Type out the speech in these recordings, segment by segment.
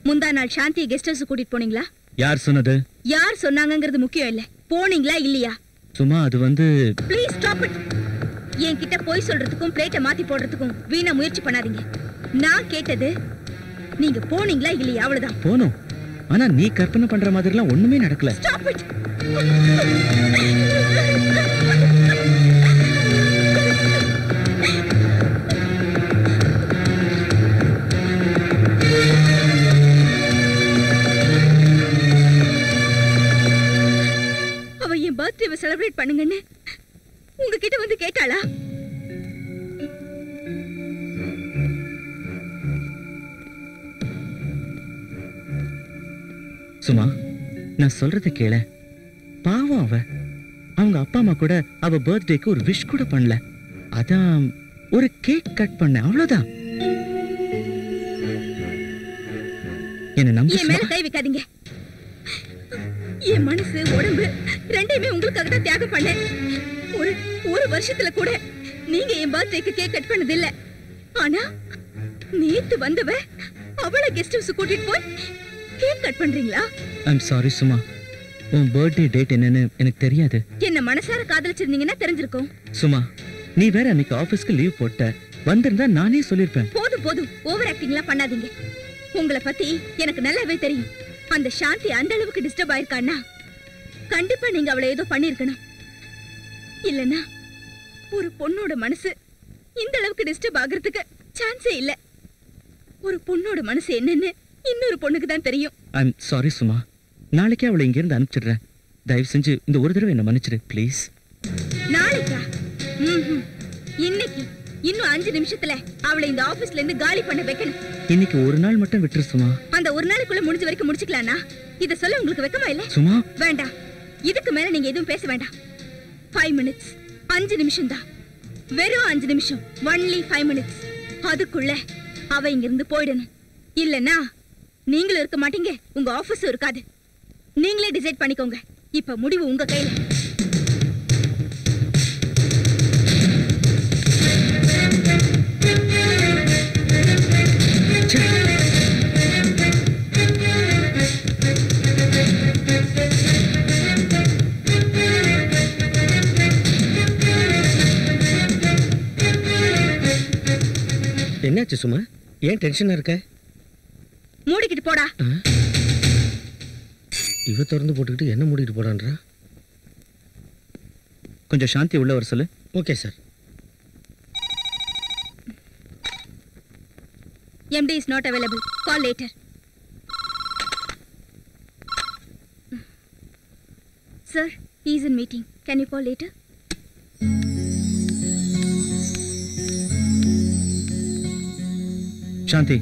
முந்தா நாள் சாந்தியை கெஸ்ட் ஹவுஸ் கூட்டிட்டு போனீங்களா? யார் சொன்னது? யார் சொன்னாங்கங்கிறது முக்கியம் இல்ல, போனீங்களா இல்லையா? சும்மா அது வந்து ப்ளீஸ் ஸ்டாப் இட். என்கிட்ட போய் சொல்றதுக்கும் பிளேட்டை மாத்தி போடுறதுக்கும் வீணா முயற்சி பண்ணாதீங்க. நான் கேட்டது நீங்க போனீங்களா இல்லையா, அவ்வளவுதான். போனோம். ஆனா நீ கற்பனை பண்ற மாதிரிலாம் ஒண்ணுமே நடக்கல. Stop it. அவ என் பர்த்டேவை செலிப்ரேட் பண்ணுங்கன்னு உங்ககிட்ட வந்து கேட்டாளா? சும்மா நான் சொல்றத கேள. பாவம் அவ. அவங்க அப்பா அம்மா கூட அவ பர்த்டேக்கு ஒரு விஷ் கூட பண்ணல. அதான் ஒரு கேக் கட் பண்ண, அவ்வளவுதான். என்ன நம்பு. என் மேல கை வைக்காதீங்க. என் மனசு உடம்பு ரெண்டையுமே உங்களுக்காக தான் தியாகம் பண்ணேன். ஒரு வருஷத்துல கூட நீங்க என் பர்த்டேக்கு கேக் கட் பண்ணது இல்ல. ஆனா நேத்து வந்தவ அவளை கெஸ்ட் ஹவுஸ் கூட்டிட்டு போய் கேக் கட் பண்றீங்களா? I'm sorry Suma. உன் பர்த்டே டேட் என்னன்னு எனக்கு தெரியாது. என்ன மனசார காதலிச்சிருந்தீங்கன்னா தெரிஞ்சிருக்கும். சுமா, நீ வேற அன்னைக்கு ஆபீஸ்க்கு லீவ் போட்ட. வந்திருந்தா நானே சொல்லிருப்பேன். போதும் ஓவர் ஆக்டிங்லாம் பண்ணாதீங்க. உங்களை பத்தி எனக்கு நல்லாவே தெரியும். அந்த சாந்தி அந்த அளவுக்கு டிஸ்டர்ப் ஆயிருக்கான்னா கண்டிப்பா நீங்க அவளை ஏதோ பண்ணிருக்கணும். இல்லனா ஒரு பொண்ணோட மனசு இந்த அளவுக்கு டிஸ்டர்ப் ஆகிறதுக்கு சான்ஸே இல்ல. ஒரு பொண்ணோட மனசு என்னன்னு இன்னொரு பொண்ணுக்கு தான் தெரியும். I'm sorry Suma. நாளைக்கே அவளை இங்க இருந்து அனுப்பிச்சிடுறேன். தயவு செஞ்சு இந்த ஒரு தடவை என்ன மன்னிச்சிடு ப்ளீஸ். நாளைக்கா? இன்னைக்கு இன்னும் 5 நிமிஷத்துல அவளை இந்த ஆபீஸ்ல இருந்து காலி பண்ண வைக்கணும். இன்னைக்கு ஒரு நாள் மட்டும் விட்டுரு சுமா. அந்த ஒரு நாளுக்குள்ள முடிஞ்ச வரைக்கும் முடிச்சுக்கலாம்னா இத சொல்ல உங்களுக்கு வெக்கமா இல்ல? சுமா வேண்டாம். இதுக்கு மேல நீங்க எதுவும் பேச வேண்டாம். 5 minutes, 5 நிமிஷம் தான். வெறும் 5 நிமிஷம். only 5 minutes. அதுக்குள்ள அவ இங்க இருந்து போயிடணும். இல்லனா நீங்களும் இருக்க மாட்டீங்க, உங்க ஆபீஸும் இருக்காது. நீங்களே டிசைட் பண்ணிக்கோங்க. இப்ப முடிவு உங்க கையில. என்னாச்சு சுமா? ஏன் டென்ஷனா இருக்க? மூடிக்கிட்டு போடா. இவ திறந்து போட்டுக்கிட்டு என்ன மூடிட்டு போடான்றா? கொஞ்சம் சாந்தி உள்ள வர சொல்லு. Okay sir. MD is not available. Call later. Sir, he is in meeting. Can you call later? சாந்தி,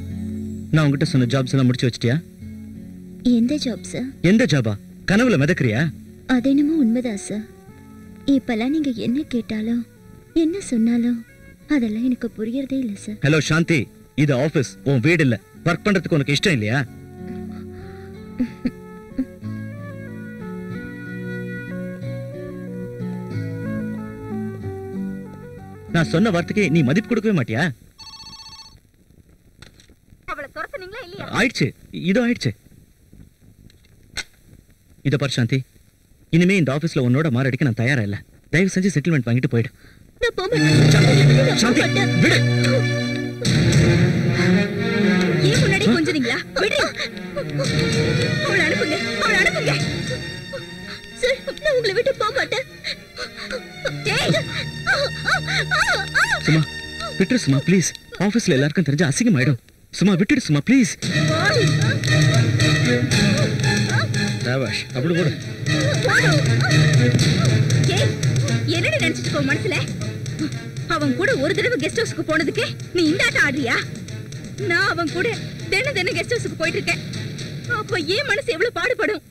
நான் உங்ககிட்ட சொன்ன ஜாப்ஸ் எல்லாம் முடிச்சு வச்சிட்டியா? எந்த ஜாப் சார்? எந்த ஜாபா? கனவுல மிதக்குறியா? அது என்னமோ உண்மைதான் சார். இப்பெல்லாம் நீங்க என்ன கேட்டாலும் என்ன சொன்னாலும் அதெல்லாம் எனக்கு புரியறதே இல்ல சார். ஹலோ சாந்தி, இது ஆபீஸ், உன் வீடு இல்ல. வர்க் பண்றதுக்கு உனக்கு இஷ்டம் இல்லையா? நான் சொன்ன வார்த்தைக்கு நீ மதிப்பு கொடுக்கவே மாட்டியா? அவளை துரத்துனீங்களா இல்லையா? ஆயிடுச்சு, இதோ ஆயிடுச்சு. இத பாரு சாந்தி, இனிமே இந்த ஆபீஸ்ல உன்னோட மாரடிக்க நான் தயாரா இல்ல. தயவு செஞ்சு செட்டில்மெண்ட் வாங்கிட்டு போயிடு. நான் போக மாட்டேன். சாந்தி, விடு. ஏன் முன்னாடி கொஞ்சறீங்களா? விடு. அவளை அனுப்புங்க, அவளை அனுப்புங்க. சார், நான் உங்களை விட்டு போக மாட்டேன். சும்மா விட்டுரு சும்மா ப்ளீஸ். ஆபீஸ்ல எல்லாருக்கும் தெரிஞ்ச அசிங்கமாயிடும். சும்மா விட்டுடு சும்மா ப்ளீஸ். ராவாஷ், அப்படி போடு. என்னடி நினைச்சிட்டு இருக்கோ மனசுல? அவன் கூட ஒரு தடவை கெஸ்ட் ஹவுஸ்க்கு போனதுக்கு நீ இந்த ஆட்டம் ஆடுறியா? நான் அவன் கூட தினம் கெஸ்ட் ஹவுஸ்க்கு போயிட்டு இருக்கேன். அப்ப ஏன் மனசு எவ்வளவு பாடுபடும்?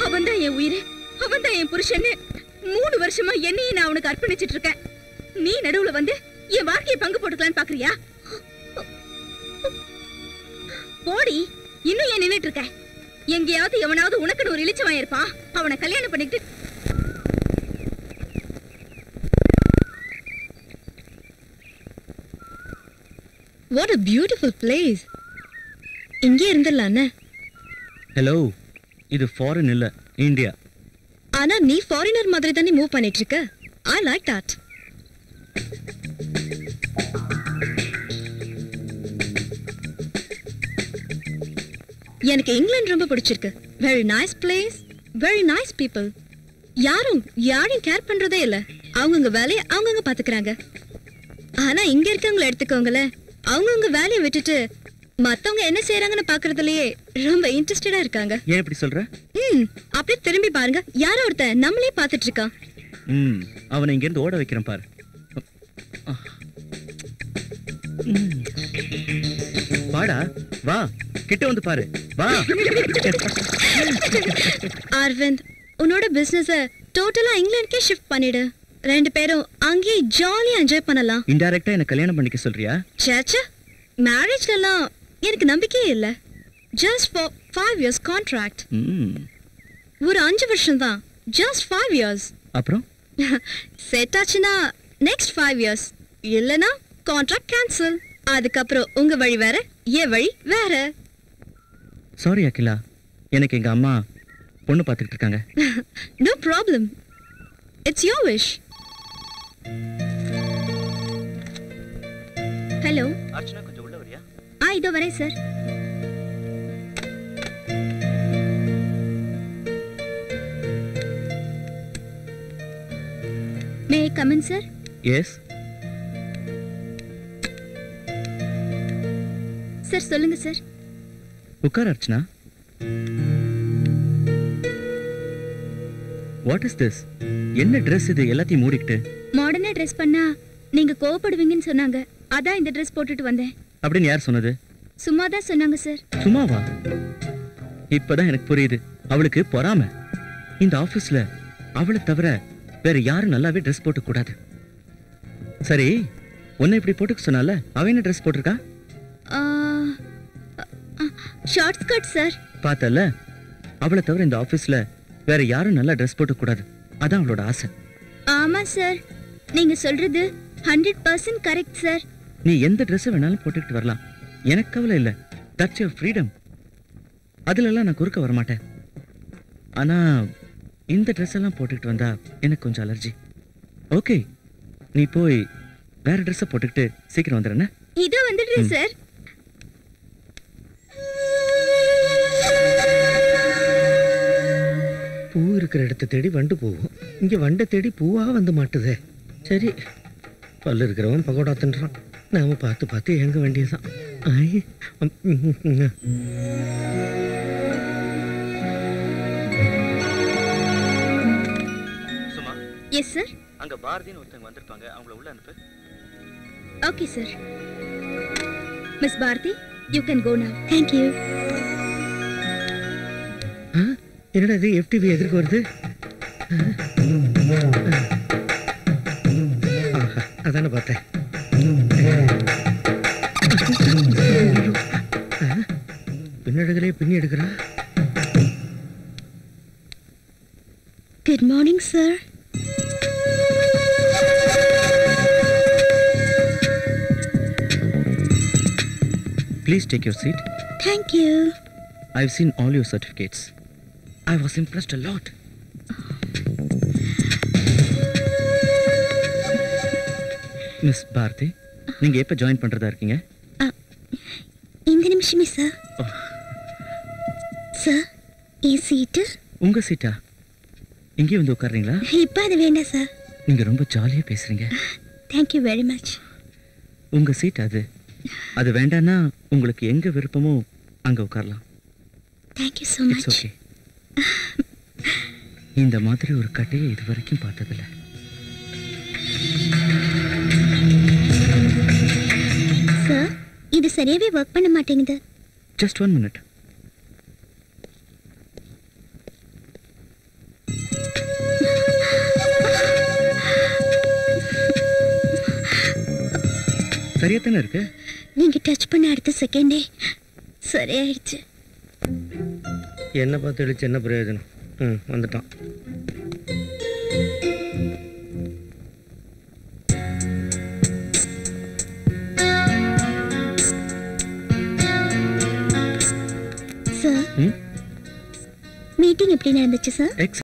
அவன் தான் என் உயிர், அவன் தான் என் புருஷன்னு 3 வருஷமா என்னையே நான் அவனுக்கு அர்ப்பணிச்சிட்டு இருக்கேன். நீ நடுவுல வந்து என் வாழ்க்கையை பங்கு போட்டுக்கலான்னு பாக்குறியா? போடி, இன்னும் ஏன் நின்னுட்டு இருக்க? எங்கேயாவது எவனாவது உனக்குன்னு ஒரு இளிச்சவன் இருப்பான், அவனை கல்யாணம் பண்ணிட்டு. What a beautiful place. இங்கே இருந்துடலான்னு. ஹலோ, இது ஃபாரின் இல்ல, இந்தியா. ஆனா நீ ஃபாரினர் மாதிரி தானே மூவ் பண்ணிட்டு இருக்க. I like that. எனக்கு இங்கிலாந்து ரொம்ப பிடிச்சிருக்கு. Very nice place, very nice people. யாரையும் கேர் பண்றதே இல்ல. அவங்கவுங்க வேலையை அவங்கவுங்க பாத்துக்கிறாங்க. ஆனா இங்க இருக்கவங்களை எடுத்துக்கோங்களேன், அவங்கவுங்க வேலையை விட்டுட்டு மத்தவங்க என்ன செய்யறாங்கன்னு பாக்குறதுலயே ரொம்ப இன்ட்ரெஸ்டடா இருக்காங்க. ஏன் இப்படி சொல்ற? அப்படியே திரும்பி பாருங்க, யாரோ ஒருத்தன் நம்மளே பாத்துட்டு இருக்கான். அவனை இங்க இருந்து ஓட வைக்கிறேன் பாரு. வாடா, வா, கிட்ட வந்து பாரு, வா. அரவிந்த், உன்னோட பிசினஸ டோட்டலா இங்கிலாந்துக்கே ஷிஃப்ட் பண்ணிடு. 2 பேரும் அங்கேயே ஜாலியா என்ஜாய் பண்ணலாம். இன்டைரக்டா என்ன கல்யாணம் பண்ணிக்க சொல்றியா? சேச்சா, மேரேஜ்லாம் எனக்கு நம்பிக்கையே இல்ல. Just for 5 years contract. ஒரு 5 வருஷம் தான். Just 5 years. அப்புறம் செட் ஆச்சுன்னா நெக்ஸ்ட் 5 years. இல்லனா கான்ட்ராக்ட் கேன்சல். அதுக்கப்புறம் உங்க வழி வேற, என் வழி வேற. சாரி அகிலா, எனக்கு எங்க அம்மா பொண்ணு பார்த்துட்டு இருக்காங்க. No problem, it's your wish. Hello Archana, கொஞ்சம் உள்ள வரியா? இதோ வரேன் sir. May I come in sir? Yes sir, சொல்லுங்க சார். உட்கார் அர்ச்சனா. What is this? என்ன ட்ரெஸ் இது எல்லாத்தையும் மூடிக்கிட்டு? மாடர்னா ட்ரெஸ் பண்ணா நீங்க கோவப்படுவீங்கன்னு சொன்னாங்க, அதான் இந்த ட்ரெஸ் போட்டுட்டு வந்தேன். அப்படின்னு யார் சொன்னது? சும்மா தான் சொன்னாங்க சார். சும்மாவா? இப்பதான் எனக்கு புரியுது. அவளுக்கு பொறாம. இந்த ஆபீஸ்ல அவளை தவிர வேற யாரும் நல்லாவே ட்ரெஸ் போட்டு கூடாது. சரி, உன்னை இப்படி போட்டுக்க சொன்னால அவ என்ன ட்ரெஸ் போட்டிருக்கா? Short skirt sir. பார்த்தல, அவளை தவிர இந்த ஆபீஸ்ல வேற யாரும் நல்லா ட்ரெஸ் போட்டு கூடாது. அதான் அவளோட ஆசை. ஆமா சார், நீங்க சொல்றது 100% கரெக்ட் சார். நீ எந்த ட்ரெஸ் வேணாலும் போட்டுக்கிட்டு வரலாம், எனக்கு கவலை இல்லை. That's your freedom. அதுலலாம் நான் குறுக்க வரமாட்டேன். ஆனா இந்த ட்ரெஸ் எல்லாம் போட்டுக்கிட்டு வந்தா எனக்கு கொஞ்சம் அலர்ஜி. ஓகே, நீ போய் வேற ட்ரெஸ்ஸை போட்டுக்கிட்டு சீக்கிரம் வந்துடுறேன்னு. இதோ வந்துடுறேன் சார். பூ இருக்கிற இடத்த தேடி வண்டு போகும், இங்க வண்டை தேடி பூவா வந்து மாட்டுதே. சரி, பல்லு இருக்கிறவன் பகோடா தின்றான், நாம பார்த்து பார்த்து எங்க வேண்டியதுதான். சும்மா. Yes sir. அங்க பாரதின்னு ஒருத்தங்க வந்திருப்பாங்க, அவங்கள உள்ள அனுப்பு. Okay sir. Miss Bharathi, you can go now. Thank you. என்னடா இது, FTV எதிர்க்கு வருது? அதானே பார்த்தேன். பின்னெடுகளே பின்னி எடுக்கிறா. Good morning sir. Please take your seat. Thank you. I've seen all your certificates. I was impressed a lot. Miss Bharathi, நீங்க எப்ப ஜாயின் பண்றதா இருக்கீங்க? இந்த நிமிஷமே சார். சார், என் சீட்டு. உங்க சீட்டா? இங்கே வந்து உட்கார்றீங்களா? இப்போ அது வேண்டாம் சார். நீங்க ரொம்ப ஜாலியா பேசுறீங்க. Thank you very much. உங்க சீட் அது. அது வேண்டான்னா உங்களுக்கு எங்க விருப்பமோ அங்க உட்காரலாம். Thank you so much. It's okay. இந்த மாதிரி ஒரு கட்டையை இது வரைக்கும் பார்த்ததில்ல. சார், இது சரியாவே ஒர்க் பண்ண மாட்டேங்குது. Just 1 minute. சரியா தானே இருக்கு? நீங்க டச் பண்ண அடுத்த செகண்டே சரியாயிடுச்சு. என்ன பார்த்து எழுச்சு என்ன பிரயோஜனம்? வந்துட்டான். சார் மீட்டிங் எப்படி நடந்துச்சு சார்?